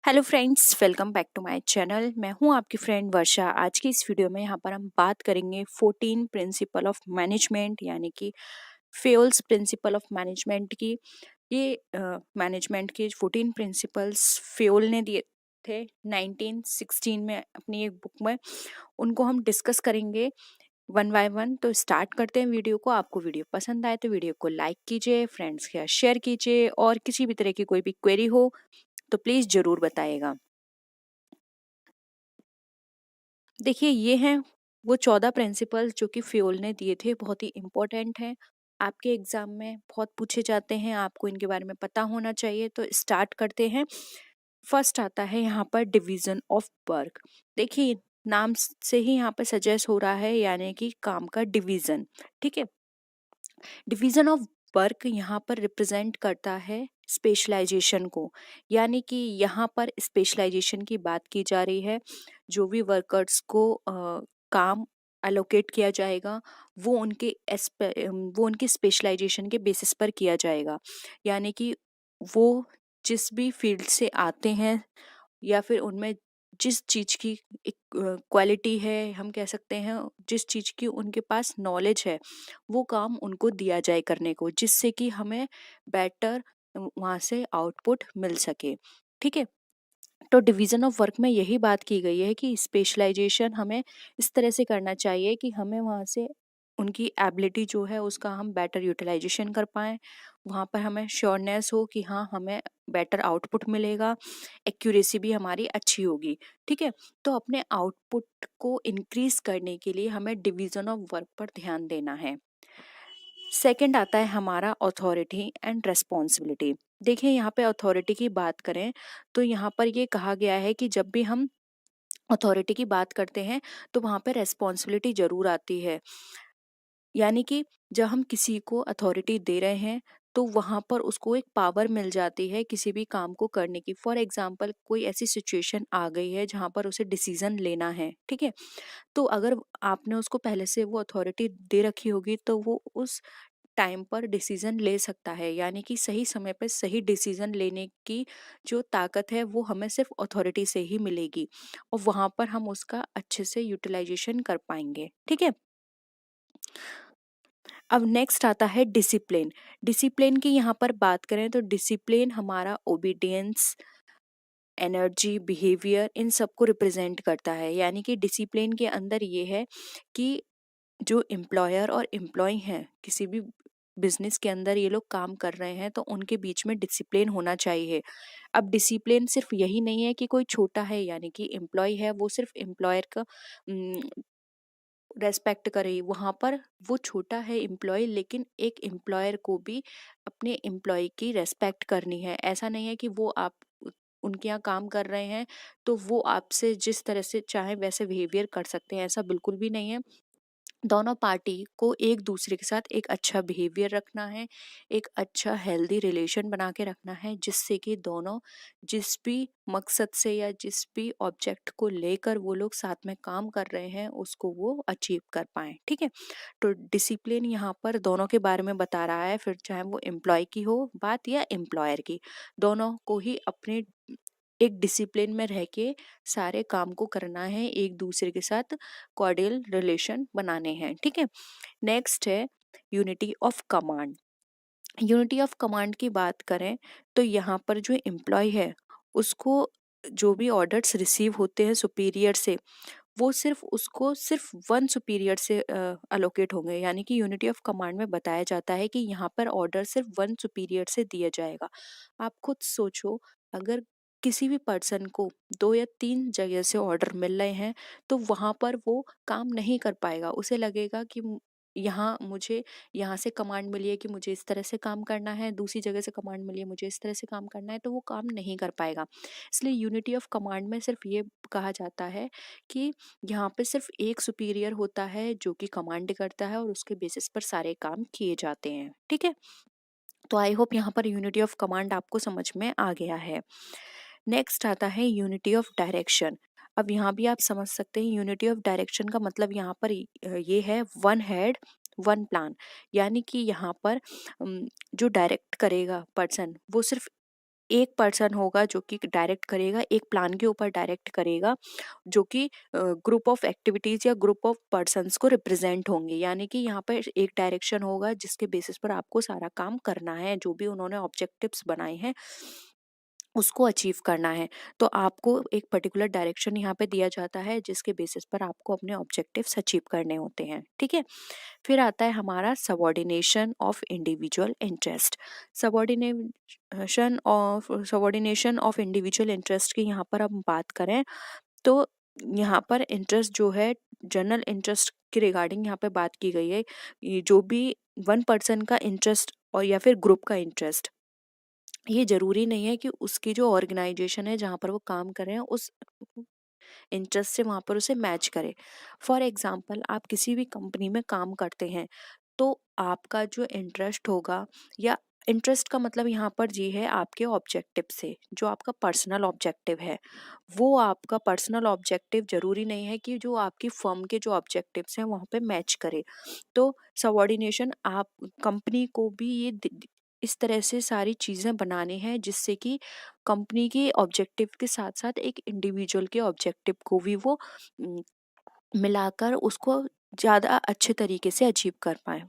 Hello friends, welcome back to my channel. मैं हूं आपकी फ्रेंड वर्षा। आज की इस वीडियो में यहाँ पर हम बात करेंगे 14 प्रिंसिपल ऑफ मैनेजमेंट, यानी कि फेल्स प्रिंसिपल ऑफ मैनेजमेंट की। ये मैनेजमेंट के 14 प्रिंसिपल्स फेल ने दिए थे 1916 में अपनी एक बुक में। उनको हम डिस्कस करेंगे वन बाय वन। तो स्टार्ट करते हैं वीडियो को। आपको वीडियो पसंद आए तो वीडियो को लाइक कीजिए, फ्रेंड्स के साथ शेयर कीजिए, और किसी भी तरह की कोई भी क्वेरी हो तो प्लीज़ ज़रूर बताइएगा। देखिए, ये हैं वो 14 प्रिंसिपल्स जो कि फ्योल ने दिए थे। बहुत ही इम्पोर्टेंट हैं, आपके एग्जाम में बहुत पूछे जाते हैं, आपको इनके बारे में पता होना चाहिए। तो स्टार्ट करते हैं। फर्स्ट आता है यहाँ पर डिवीजन ऑफ वर्क। देखिए, नाम से ही यहाँ पर सजेस्ट हो रहा है, यानी कि काम का डिवीजन। ठीक है, डिवीजन ऑफ वर्क यहाँ पर रिप्रेजेंट करता है स्पेशलाइजेशन को, यानी कि यहाँ पर स्पेशलाइजेशन की बात की जा रही है। जो भी वर्कर्स को काम एलोकेट किया जाएगा वो उनके स्पेशलाइजेशन के बेसिस पर किया जाएगा। यानी कि वो जिस भी फील्ड से आते हैं, या फिर उनमें जिस चीज़ की एक क्वालिटी है, हम कह सकते हैं जिस चीज़ की उनके पास नॉलेज है, वो काम उनको दिया जाए करने को, जिससे कि हमें बेटर वहाँ से आउटपुट मिल सके। ठीक है, तो डिवीजन ऑफ वर्क में यही बात की गई है कि स्पेशलाइजेशन हमें इस तरह से करना चाहिए कि हमें वहाँ से उनकी एबिलिटी जो है उसका हम बेटर यूटिलाइजेशन कर पाएँ। वहाँ पर हमें श्योरनेस हो कि हाँ, हमें बेटर आउटपुट मिलेगा, एक्यूरेसी भी हमारी अच्छी होगी। ठीक है, तो अपने आउटपुट को इंक्रीज करने के लिए हमें डिवीजन ऑफ वर्क पर ध्यान देना है। सेकंड आता है हमारा अथॉरिटी एंड रेस्पॉन्सिबिलिटी। देखिए, यहाँ पे अथॉरिटी की बात करें तो यहाँ पर ये कहा गया है कि जब भी हम अथॉरिटी की बात करते हैं तो वहाँ पे रेस्पॉन्सिबिलिटी जरूर आती है। यानी कि जब हम किसी को अथॉरिटी दे रहे हैं तो वहाँ पर उसको एक पावर मिल जाती है किसी भी काम को करने की। फॉर एग्जाम्पल, कोई ऐसी सिचुएशन आ गई है जहाँ पर उसे डिसीजन लेना है। ठीक है, तो अगर आपने उसको पहले से वो अथॉरिटी दे रखी होगी तो वो उस टाइम पर डिसीजन ले सकता है। यानी कि सही समय पर सही डिसीजन लेने की जो ताकत है वो हमें सिर्फ अथॉरिटी से ही मिलेगी, और वहाँ पर हम उसका अच्छे से यूटिलाइजेशन कर पाएंगे। ठीक है, अब नेक्स्ट आता है डिसिप्लिन। डिसिप्लिन की यहाँ पर बात करें तो डिसिप्लिन हमारा ओबीडियंस, एनर्जी, बिहेवियर, इन सब को रिप्रेजेंट करता है। यानी कि डिसिप्लिन के अंदर ये है कि जो एम्प्लॉयर और एम्प्लॉय हैं, किसी भी बिजनेस के अंदर ये लोग काम कर रहे हैं तो उनके बीच में डिसिप्लिन होना चाहिए। अब डिसिप्लिन सिर्फ यही नहीं है कि कोई छोटा है, यानी कि एम्प्लॉय है वो सिर्फ एम्प्लॉयर का रेस्पेक्ट करे। वहाँ पर वो छोटा है एम्प्लॉय, लेकिन एक एम्प्लॉयर को भी अपने एम्प्लॉय की रेस्पेक्ट करनी है। ऐसा नहीं है कि वो आप उनके यहाँ काम कर रहे हैं तो वो आपसे जिस तरह से चाहे वैसे बिहेवियर कर सकते हैं, ऐसा बिल्कुल भी नहीं है। दोनों पार्टी को एक दूसरे के साथ एक अच्छा बिहेवियर रखना है, एक अच्छा हेल्दी रिलेशन बना के रखना है, जिससे कि दोनों जिस भी मकसद से या जिस भी ऑब्जेक्ट को लेकर वो लोग साथ में काम कर रहे हैं उसको वो अचीव कर पाएं। ठीक है, तो डिसिप्लिन यहाँ पर दोनों के बारे में बता रहा है, फिर चाहे वो एम्प्लॉय की हो बात या एम्प्लॉयर की, दोनों को ही अपने एक डिसिप्लिन में रह के सारे काम को करना है, एक दूसरे के साथ कॉर्डियल रिलेशन बनाने हैं। ठीक है, नेक्स्ट है unity of command. Unity of command की बात करें तो यहाँ पर जो एम्प्लॉय है उसको जो भी ऑर्डर्स रिसीव होते हैं सुपीरियर से, वो सिर्फ उसको सिर्फ वन सुपीरियर से अलोकेट होंगे। यानी कि यूनिटी ऑफ कमांड में बताया जाता है कि यहाँ पर ऑर्डर सिर्फ वन सुपीरियर से दिया जाएगा। आप खुद सोचो, अगर किसी भी पर्सन को 2 या 3 जगह से ऑर्डर मिल रहे हैं तो वहाँ पर वो काम नहीं कर पाएगा। उसे लगेगा कि यहाँ मुझे यहाँ से कमांड मिली है कि मुझे इस तरह से काम करना है, दूसरी जगह से कमांड मिली है मुझे इस तरह से काम करना है, तो वो काम नहीं कर पाएगा। इसलिए यूनिटी ऑफ कमांड में सिर्फ ये कहा जाता है कि यहाँ पे सिर्फ एक सुपीरियर होता है जो कि कमांड करता है और उसके बेसिस पर सारे काम किए जाते हैं। ठीक है, तो आई होप यहाँ पर यूनिटी ऑफ कमांड आपको समझ में आ गया है। नेक्स्ट आता है यूनिटी ऑफ डायरेक्शन। अब यहाँ भी आप समझ सकते हैं यूनिटी ऑफ डायरेक्शन का मतलब यहाँ पर ये है वन हेड वन प्लान। यानी कि यहाँ पर जो डायरेक्ट करेगा पर्सन वो सिर्फ एक पर्सन होगा जो कि डायरेक्ट करेगा, एक प्लान के ऊपर डायरेक्ट करेगा, जो कि ग्रुप ऑफ एक्टिविटीज या ग्रुप ऑफ पर्सन्स को रिप्रेजेंट होंगे। यानी कि यहाँ पर एक डायरेक्शन होगा जिसके बेसिस पर आपको सारा काम करना है, जो भी उन्होंने ऑब्जेक्टिव्स बनाए हैं उसको अचीव करना है। तो आपको एक पर्टिकुलर डायरेक्शन यहाँ पे दिया जाता है जिसके बेसिस पर आपको अपने ऑब्जेक्टिव्स अचीव करने होते हैं। ठीक है, फिर आता है हमारा subordination of individual interest. Subordination of individual interest की यहाँ पर हम बात करें तो यहाँ पर इंटरेस्ट जो है जनरल इंटरेस्ट के रिगार्डिंग यहाँ पे बात की गई है। ये जो भी वन पर्सन का इंटरेस्ट और या फिर ग्रुप का इंटरेस्ट, ये जरूरी नहीं है कि उसकी जो ऑर्गेनाइजेशन है जहाँ पर वो काम कर रहे हैं उस इंटरेस्ट से वहाँ पर उसे मैच करे। फॉर एग्जाम्पल, आप किसी भी कंपनी में काम करते हैं तो आपका जो इंटरेस्ट होगा, या इंटरेस्ट का मतलब यहाँ पर ये है आपके ऑब्जेक्टिव से, जो आपका पर्सनल ऑब्जेक्टिव है वो आपका पर्सनल ऑब्जेक्टिव जरूरी नहीं है कि जो आपकी फर्म के जो ऑब्जेक्टिव्स हैं वहाँ पे मैच करे। तो सबऑर्डिनेशन आप कंपनी को भी ये इस तरह से सारी चीज़ें बनानी हैं जिससे कि कंपनी के ऑब्जेक्टिव के साथ साथ एक इंडिविजुअल के ऑब्जेक्टिव को भी वो मिलाकर उसको ज़्यादा अच्छे तरीके से अचीव कर पाए।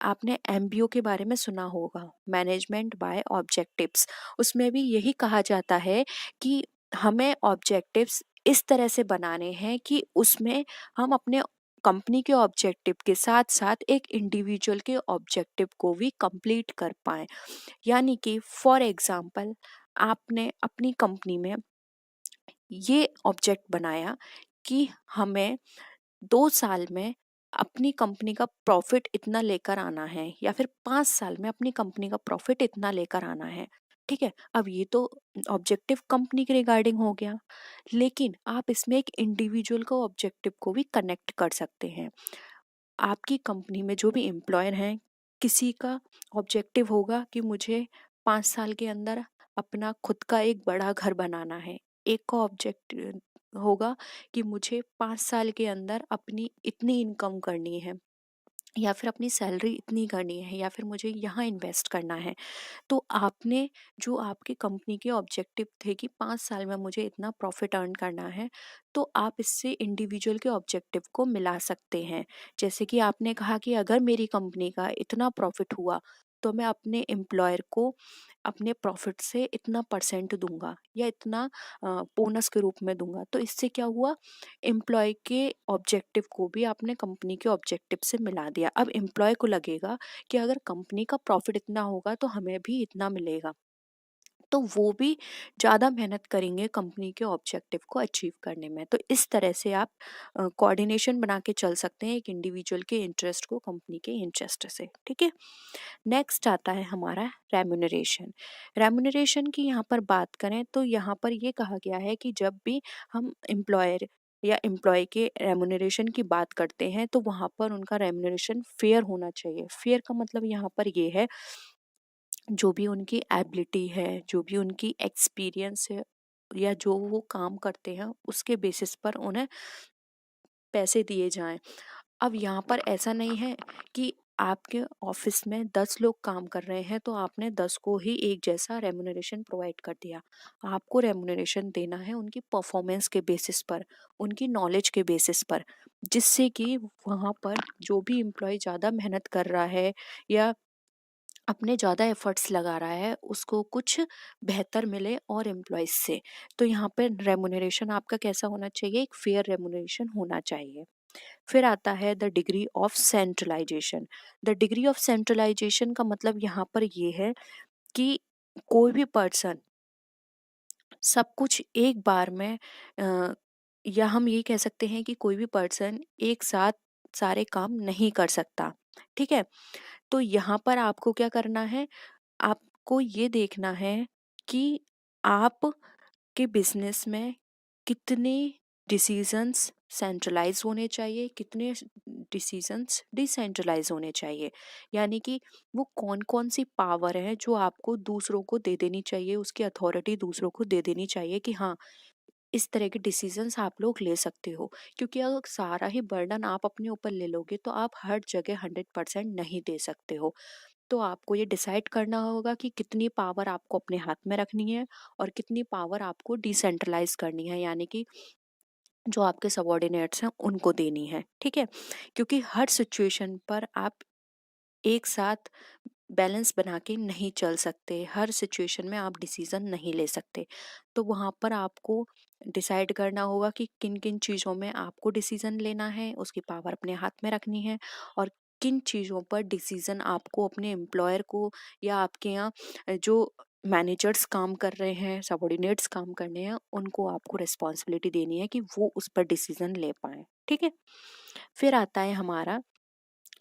आपने एमबीओ के बारे में सुना होगा, मैनेजमेंट बाय ऑब्जेक्टिव्स। उसमें भी यही कहा जाता है कि हमें ऑब्जेक्टिव्स इस तरह से बनाने हैं कि उसमें हम अपने कंपनी के ऑब्जेक्टिव के साथ साथ एक इंडिविजुअल के ऑब्जेक्टिव को भी कंप्लीट कर पाए। यानी कि फॉर एग्जांपल, आपने अपनी कंपनी में ये ऑब्जेक्ट बनाया कि हमें 2 साल में अपनी कंपनी का प्रॉफिट इतना लेकर आना है, या फिर 5 साल में अपनी कंपनी का प्रॉफिट इतना लेकर आना है। ठीक है, अब ये तो ऑब्जेक्टिव कंपनी के रिगार्डिंग हो गया, लेकिन आप इसमें एक इंडिविजुअल को ऑब्जेक्टिव को भी कनेक्ट कर सकते हैं। आपकी कंपनी में जो भी एम्प्लॉयर हैं, किसी का ऑब्जेक्टिव होगा कि मुझे 5 साल के अंदर अपना खुद का एक बड़ा घर बनाना है। एक का ऑब्जेक्टिव होगा कि मुझे 5 साल के अंदर अपनी इतनी इनकम करनी है, या फिर अपनी सैलरी इतनी करनी है, या फिर मुझे यहाँ इन्वेस्ट करना है। तो आपने जो आपकी कंपनी के ऑब्जेक्टिव थे कि 5 साल में मुझे इतना प्रॉफिट अर्न करना है, तो आप इससे इंडिविजुअल के ऑब्जेक्टिव को मिला सकते हैं। जैसे कि आपने कहा कि अगर मेरी कंपनी का इतना प्रॉफिट हुआ तो मैं अपने एम्प्लॉयर को अपने प्रॉफिट से इतना परसेंट दूंगा या इतना बोनस के रूप में दूंगा। तो इससे क्या हुआ, एम्प्लॉय के ऑब्जेक्टिव को भी आपने कंपनी के ऑब्जेक्टिव से मिला दिया। अब एम्प्लॉय को लगेगा कि अगर कंपनी का प्रॉफिट इतना होगा तो हमें भी इतना मिलेगा, तो वो भी ज़्यादा मेहनत करेंगे कंपनी के ऑब्जेक्टिव को अचीव करने में। तो इस तरह से आप कोऑर्डिनेशन बना के चल सकते हैं एक इंडिविजुअल के इंटरेस्ट को कंपनी के इंटरेस्ट से। ठीक है, नेक्स्ट आता है हमारा रेम्यूनरेशन। रेम्यूनरेशन की यहाँ पर बात करें तो यहाँ पर ये कहा गया है कि जब भी हम एम्प्लॉयर या एम्प्लॉय के रेम्यूनरेशन की बात करते हैं तो वहाँ पर उनका रेम्यूनरेशन फेयर होना चाहिए। फेयर का मतलब यहाँ पर ये है, जो भी उनकी एबिलिटी है, जो भी उनकी एक्सपीरियंस है, या जो वो काम करते हैं उसके बेसिस पर उन्हें पैसे दिए जाएं। अब यहाँ पर ऐसा नहीं है कि आपके ऑफिस में 10 लोग काम कर रहे हैं तो आपने 10 को ही एक जैसा रेम्यूनरेशन प्रोवाइड कर दिया। आपको रेम्यूनरेशन देना है उनकी परफॉर्मेंस के बेसिस पर, उनकी नॉलेज के बेसिस पर, जिससे कि वहाँ पर जो भी एम्प्लॉय ज़्यादा मेहनत कर रहा है या अपने ज़्यादा एफर्ट्स लगा रहा है उसको कुछ बेहतर मिले और एम्प्लॉयज से। तो यहाँ पे रेमुनरेशन आपका कैसा होना चाहिए, एक फेयर रेमुनरेशन होना चाहिए। फिर आता है the degree of centralisation. The degree of centralisation का मतलब यहाँ पर ये है कि कोई भी पर्सन सब कुछ एक बार में या हम ये कह सकते हैं कि कोई भी पर्सन एक साथ सारे काम नहीं कर सकता। ठीक है, तो यहाँ पर आपको क्या करना है, आपको ये देखना है कि आप के बिजनेस में कितने डिसीजंस सेंट्रलाइज होने चाहिए, कितने डिसीजंस डिसेंट्रलाइज होने चाहिए। यानी कि वो कौन कौन सी पावर है जो आपको दूसरों को दे देनी चाहिए, उसकी अथॉरिटी दूसरों को दे देनी चाहिए कि हाँ, इस तरह के डिसीजंस आप लोग ले सकते हो। क्योंकि अगर सारा ही बर्डन आप अपने ऊपर ले लोगे तो आप हर जगह 100% नहीं दे सकते हो। तो आपको ये डिसाइड करना होगा कि कितनी पावर आपको अपने हाथ में रखनी है और कितनी पावर आपको डिसेंट्रलाइज करनी है, यानी कि जो आपके सबॉर्डिनेट्स हैं उनको देनी है। ठीक है, क्योंकि हर सिचुएशन पर आप एक साथ बैलेंस बना के नहीं चल सकते, हर सिचुएशन में आप डिसीजन नहीं ले सकते। तो वहाँ पर आपको डिसाइड करना होगा कि किन किन चीज़ों में आपको डिसीजन लेना है, उसकी पावर अपने हाथ में रखनी है, और किन चीज़ों पर डिसीजन आपको अपने एम्प्लॉयर को या आपके यहाँ जो मैनेजर्स काम कर रहे हैं, सबॉर्डिनेट्स काम कर रहे हैं, उनको आपको रिस्पॉन्सिबिलिटी देनी है कि वो उस पर डिसीजन ले पाए। ठीक है, फिर आता है हमारा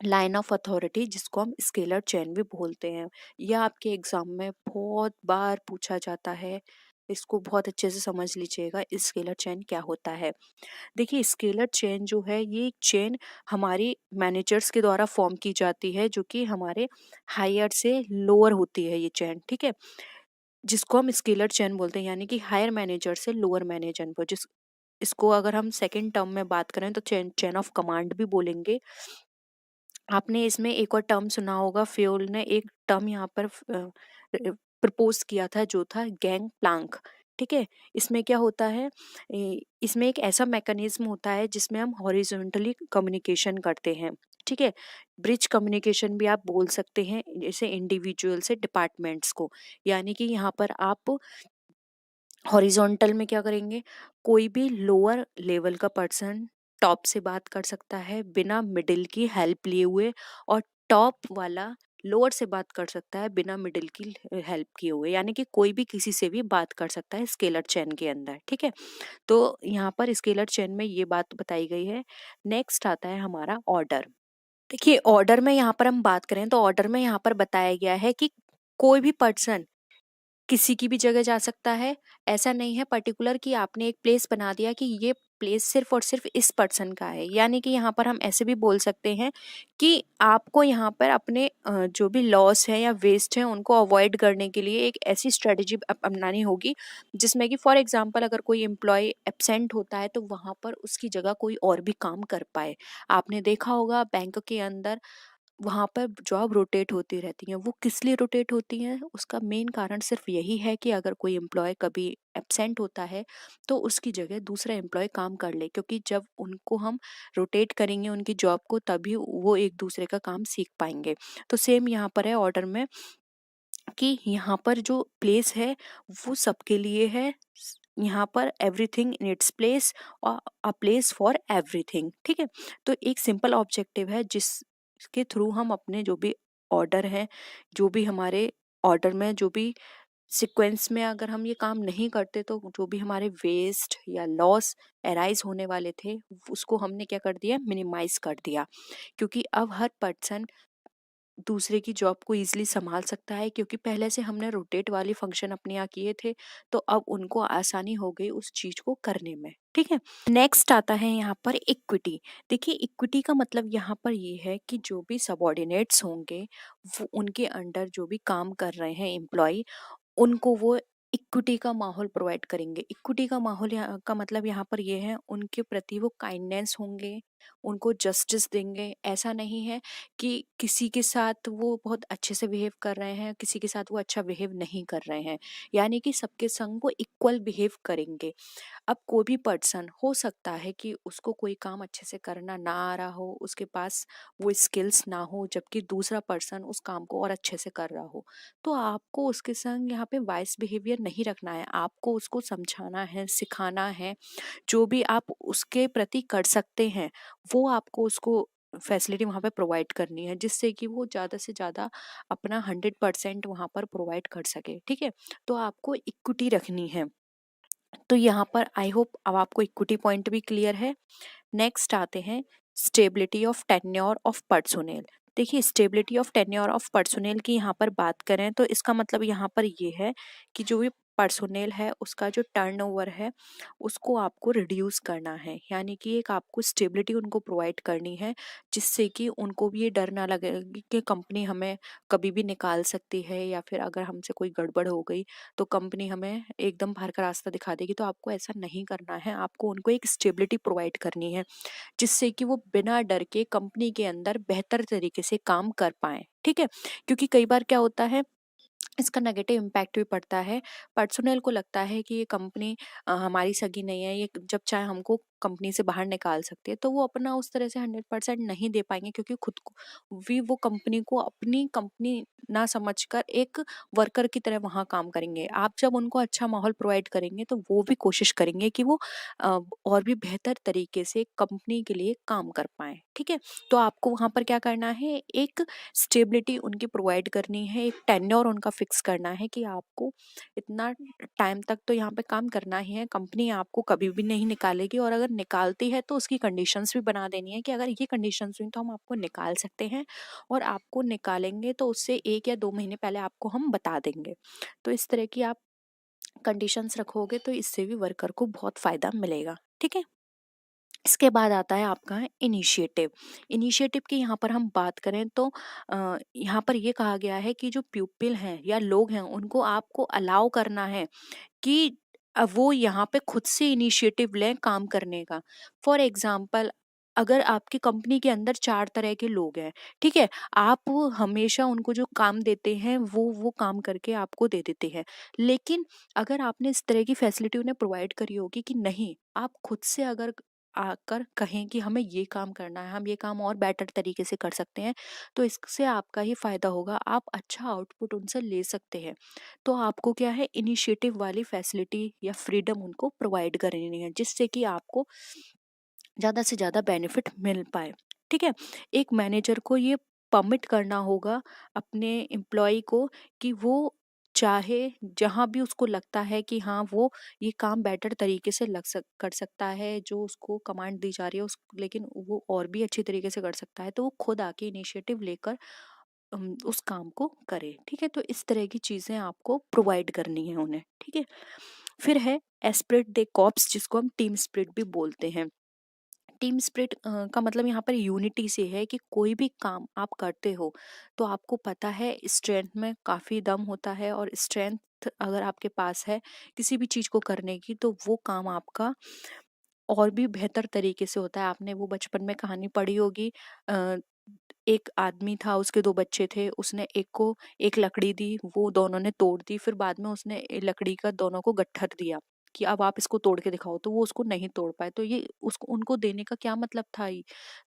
लाइन ऑफ अथॉरिटी, जिसको हम स्केलर चेन भी बोलते हैं। यह आपके एग्जाम में बहुत बार पूछा जाता है, इसको बहुत अच्छे से समझ लीजिएगा स्केलर चेन क्या होता है। देखिए, स्केलर चेन जो है ये एक चेन हमारी मैनेजर्स के द्वारा फॉर्म की जाती है, जो कि हमारे हायर से लोअर होती है ये चेन। ठीक है, जिसको हम स्केलर चेन बोलते हैं, यानी कि हायर मैनेजर से लोअर मैनेजर पर, जिस इसको अगर हम सेकंड टर्म में बात करें तो चेन चेन ऑफ कमांड भी बोलेंगे। आपने इसमें एक और टर्म सुना होगा, फ्योल ने एक टर्म यहाँ पर प्रपोज किया था, जो था गैंग प्लांक। ठीक है, इसमें क्या होता है, इसमें एक ऐसा मैकेनिज्म होता है जिसमें हम हॉरिजॉन्टली कम्युनिकेशन करते हैं। ठीक है, ब्रिज कम्युनिकेशन भी आप बोल सकते हैं, जैसे इंडिविजुअल से डिपार्टमेंट्स को, यानी कि यहाँ पर आप हॉरिजॉन्टल में क्या करेंगे, कोई भी लोअर लेवल का पर्सन टॉप से बात कर सकता है बिना मिडिल की हेल्प लिए हुए, और टॉप वाला लोअर से बात कर सकता है बिना मिडिल की हेल्प किए हुए, यानी कि कोई भी किसी से भी बात कर सकता है स्केलर चेन के अंदर। ठीक है, तो यहाँ पर स्केलर चेन में ये बात बताई गई है। नेक्स्ट आता है हमारा ऑर्डर। देखिए, ऑर्डर में यहाँ पर हम बात करें तो ऑर्डर में यहाँ पर बताया गया है कि कोई भी पर्सन किसी की भी जगह जा सकता है। ऐसा नहीं है पर्टिकुलर कि आपने एक प्लेस बना दिया कि ये प्लेस सिर्फ और सिर्फ इस पर्सन का है, यानी कि यहाँ पर हम ऐसे भी बोल सकते हैं कि आपको यहाँ पर अपने जो भी लॉस है या वेस्ट है उनको अवॉइड करने के लिए एक ऐसी स्ट्रेटजी अपनानी होगी, जिसमें कि फॉर एग्जांपल अगर कोई एम्प्लॉय एब्सेंट होता है तो वहाँ पर उसकी जगह कोई और भी काम कर पाए। आपने देखा होगा बैंक के अंदर वहाँ पर जॉब रोटेट होती रहती हैं। वो किस लिए रोटेट होती हैं, उसका मेन कारण सिर्फ यही है कि अगर कोई एम्प्लॉय कभी एब्सेंट होता है तो उसकी जगह दूसरा एम्प्लॉय काम कर ले, क्योंकि जब उनको हम रोटेट करेंगे उनकी जॉब को, तभी वो एक दूसरे का काम सीख पाएंगे। तो सेम यहाँ पर है ऑर्डर में, कि यहाँ पर जो प्लेस है वो सबके लिए है। यहाँ पर एवरीथिंग इन इट्स प्लेस, और अ प्लेस फॉर एवरीथिंग। ठीक है, तो एक सिंपल ऑब्जेक्टिव है जिसके थ्रू हम अपने जो भी ऑर्डर है, जो भी हमारे ऑर्डर में जो भी सीक्वेंस में अगर हम ये काम नहीं करते तो जो भी हमारे वेस्ट या लॉस एराइज होने वाले थे उसको हमने क्या कर दिया, मिनिमाइज कर दिया। क्योंकि अब हर पर्सन दूसरे की जॉब को इजीली संभाल सकता है, क्योंकि पहले से हमने रोटेट वाली फंक्शन अपने यहाँ किए थे, तो अब उनको आसानी हो गई उस चीज को करने में। ठीक है, नेक्स्ट आता है यहाँ पर इक्विटी। देखिए, इक्विटी का मतलब यहाँ पर ये है कि जो भी सबॉर्डिनेट्स होंगे, वो उनके अंडर जो भी काम कर रहे हैं एम्प्लॉय, उनको वो इक्विटी का माहौल प्रोवाइड करेंगे। इक्विटी का माहौल का मतलब यहाँ पर ये है, उनके प्रति वो काइंडनेस होंगे, उनको जस्टिस देंगे। ऐसा नहीं है कि किसी के साथ वो बहुत अच्छे से बिहेव कर रहे हैं, किसी के साथ वो अच्छा बिहेव नहीं कर रहे हैं, यानी कि सबके संग वो इक्वल बिहेव करेंगे। अब कोई भी पर्सन हो सकता है कि उसको कोई काम अच्छे से करना ना आ रहा हो, उसके पास वो स्किल्स ना हो, जबकि दूसरा पर्सन उस काम को और अच्छे से कर रहा हो। तो आपको उसके संग यहाँ पे वाइस बिहेवियर नहीं रखना है, आपको उसको समझाना है, सिखाना है। जो भी आप उसके प्रति कर सकते हैं वो आपको उसको फैसिलिटी वहाँ पे प्रोवाइड करनी है, जिससे कि वो ज़्यादा से ज़्यादा अपना 100% वहाँ पर प्रोवाइड कर सके। ठीक है, तो आपको इक्विटी रखनी है। तो यहाँ पर आई होप अब आपको इक्विटी पॉइंट भी क्लियर है। नेक्स्ट आते हैं stability of tenure of personnel. देखिए, stability of tenure of personnel की यहाँ पर बात करें तो इसका मतलब यहाँ पर ये है कि जो भी पर्सोनेल है उसका जो टर्नओवर है उसको आपको रिड्यूस करना है, यानी कि एक आपको स्टेबिलिटी उनको प्रोवाइड करनी है, जिससे कि उनको भी ये डर ना लगे कि कंपनी हमें कभी भी निकाल सकती है, या फिर अगर हमसे कोई गड़बड़ हो गई तो कंपनी हमें एकदम बाहर का रास्ता दिखा देगी। तो आपको ऐसा नहीं करना है, आपको उनको एक स्टेबिलिटी प्रोवाइड करनी है, जिससे कि वो बिना डर के कंपनी के अंदर बेहतर तरीके से काम कर पाएँ, ठीक है? क्योंकि कई बार क्या होता है, इसका नेगेटिव इम्पैक्ट भी पड़ता है। पर्सनल को लगता है कि ये कंपनी हमारी सगी नहीं है, ये जब चाहे हमको कंपनी से बाहर निकाल सकती है, तो वो अपना उस तरह से 100% नहीं दे पाएँगे, क्योंकि खुद को भी वो कंपनी को अपनी कंपनी ना समझकर एक वर्कर की तरह वहाँ काम करेंगे। आप जब उनको अच्छा माहौल प्रोवाइड करेंगे, तो वो भी कोशिश करेंगे कि वो और भी बेहतर तरीके से कंपनी के लिए काम कर पाएँ, ठीक है? तो आपको वहाँ पर क्या करना है, एक स्टेबिलिटी उनकी प्रोवाइड करनी है, एक टेन्योर उनका फिक्स करना है कि आपको इतना टाइम तक तो यहाँ पे काम करना ही है, कंपनी आपको कभी भी नहीं निकालेगी, और अगर निकालती है तो उसकी कंडीशंस भी बना देनी है कि अगर ये कंडीशंस हुई तो हम आपको निकाल सकते हैं, और आपको निकालेंगे तो उससे 1 या 2 महीने पहले आपको हम बता देंगे। तो इस तरह की आप कंडीशंस रखोगे तो इससे भी वर्कर को बहुत फ़ायदा मिलेगा, ठीक है? इसके बाद आता है आपका इनिशिएटिव। इनिशिएटिव की यहाँ पर हम बात करें तो यहाँ पर ये कहा गया है कि जो प्यूपिल हैं या लोग हैं उनको आपको अलाउ करना है कि वो यहाँ पे खुद से इनिशिएटिव लें काम करने का। फॉर एग्जाम्पल, अगर आपकी कंपनी के अंदर 4 तरह के लोग हैं, ठीक है? आप हमेशा उनको जो काम देते हैं वो काम करके आपको दे देते हैं। लेकिन अगर आपने इस तरह की फैसिलिटी उन्हें प्रोवाइड करी होगी कि नहीं, आप खुद से अगर आकर कहें कि हमें ये काम करना है, हम ये काम और बेटर तरीके से कर सकते हैं, तो इससे आपका ही फ़ायदा होगा, आप अच्छा आउटपुट उनसे ले सकते हैं। तो आपको क्या है, इनिशिएटिव वाली फैसिलिटी या फ्रीडम उनको प्रोवाइड करनी है, जिससे कि आपको ज़्यादा से ज़्यादा बेनिफिट मिल पाए, ठीक है? एक मैनेजर को ये परमिट करना होगा अपने एम्प्लॉय को कि वो चाहे जहाँ भी उसको लगता है कि हाँ, वो ये काम बेटर तरीके से कर सकता है, जो उसको कमांड दी जा रही है उस लेकिन वो और भी अच्छी तरीके से कर सकता है, तो वो खुद आके इनिशिएटिव लेकर उस काम को करे, ठीक है? तो इस तरह की चीज़ें आपको प्रोवाइड करनी है उन्हें, ठीक है? फिर है एस्पिरिट दे कॉर्प्स, जिसको हम टीम स्पिरिट भी बोलते हैं। टीम स्पिरिट का मतलब यहाँ पर यूनिटी से है कि कोई भी काम आप करते हो तो आपको पता है स्ट्रेंथ में काफ़ी दम होता है, और स्ट्रेंथ अगर आपके पास है किसी भी चीज़ को करने की, तो वो काम आपका और भी बेहतर तरीके से होता है। आपने वो बचपन में कहानी पढ़ी होगी, अ, एक आदमी था, उसके 2 बच्चे थे, उसने एक को एक लकड़ी दी, वो दोनों ने तोड़ दी, फिर बाद में उसने लकड़ी का दोनों को गट्ठर दिया कि अब आप इसको तोड़ के दिखाओ, तो वो उसको नहीं तोड़ पाए। तो ये उसको उनको देने का क्या मतलब था ये?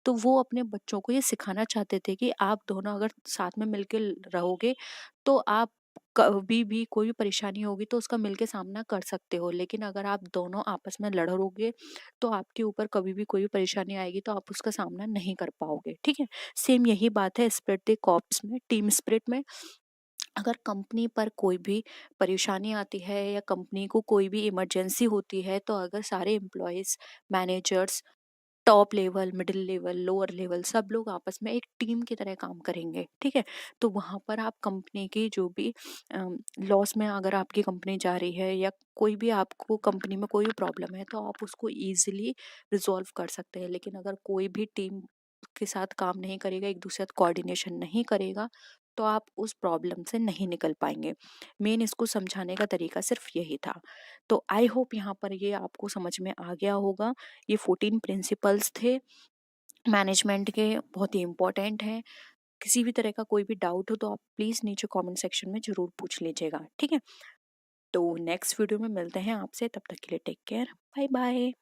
तो वो अपने बच्चों को ये सिखाना चाहते थे कि आप दोनों अगर साथ में मिलके रहोगे, तो आप कभी भी कोई भी परेशानी होगी तो उसका मिलके सामना कर सकते हो। लेकिन अगर आप दोनों आपस में लड़ोगे तो आपके ऊपर कभी भी कोई भी परेशानी आएगी तो आप उसका सामना नहीं कर पाओगे, ठीक है? सेम यही बात है स्पिरिट द कॉर्प्स में, टीम स्पिरिट में। अगर कंपनी पर कोई भी परेशानी आती है या कंपनी को कोई भी इमरजेंसी होती है, तो अगर सारे employees, managers, top level, middle level, lower level सब लोग आपस में एक टीम की तरह काम करेंगे, ठीक है? तो वहाँ पर आप कंपनी की जो भी लॉस में अगर आपकी कंपनी जा रही है, या कोई भी आपको कंपनी में कोई भी प्रॉब्लम है, तो आप उसको ईज़िली रिज़ॉल्व कर सकते हैं। लेकिन अगर कोई भी टीम के साथ काम नहीं करेगा, एक दूसरे साथ कोऑर्डिनेशन नहीं करेगा, तो आप उस प्रॉब्लम से नहीं निकल पाएँगे। मेन इसको समझाने का तरीका सिर्फ़ यही था। तो आई होप यहाँ पर ये आपको समझ में आ गया होगा। ये 14 प्रिंसिपल्स थे मैनेजमेंट के, बहुत ही इम्पोर्टेंट हैं। किसी भी तरह का कोई भी डाउट हो तो आप प्लीज़ नीचे कमेंट सेक्शन में ज़रूर पूछ लीजिएगा, ठीक है? तो नेक्स्ट वीडियो में मिलते हैं आपसे, तब तक के लिए टेक केयर, बाय बाय।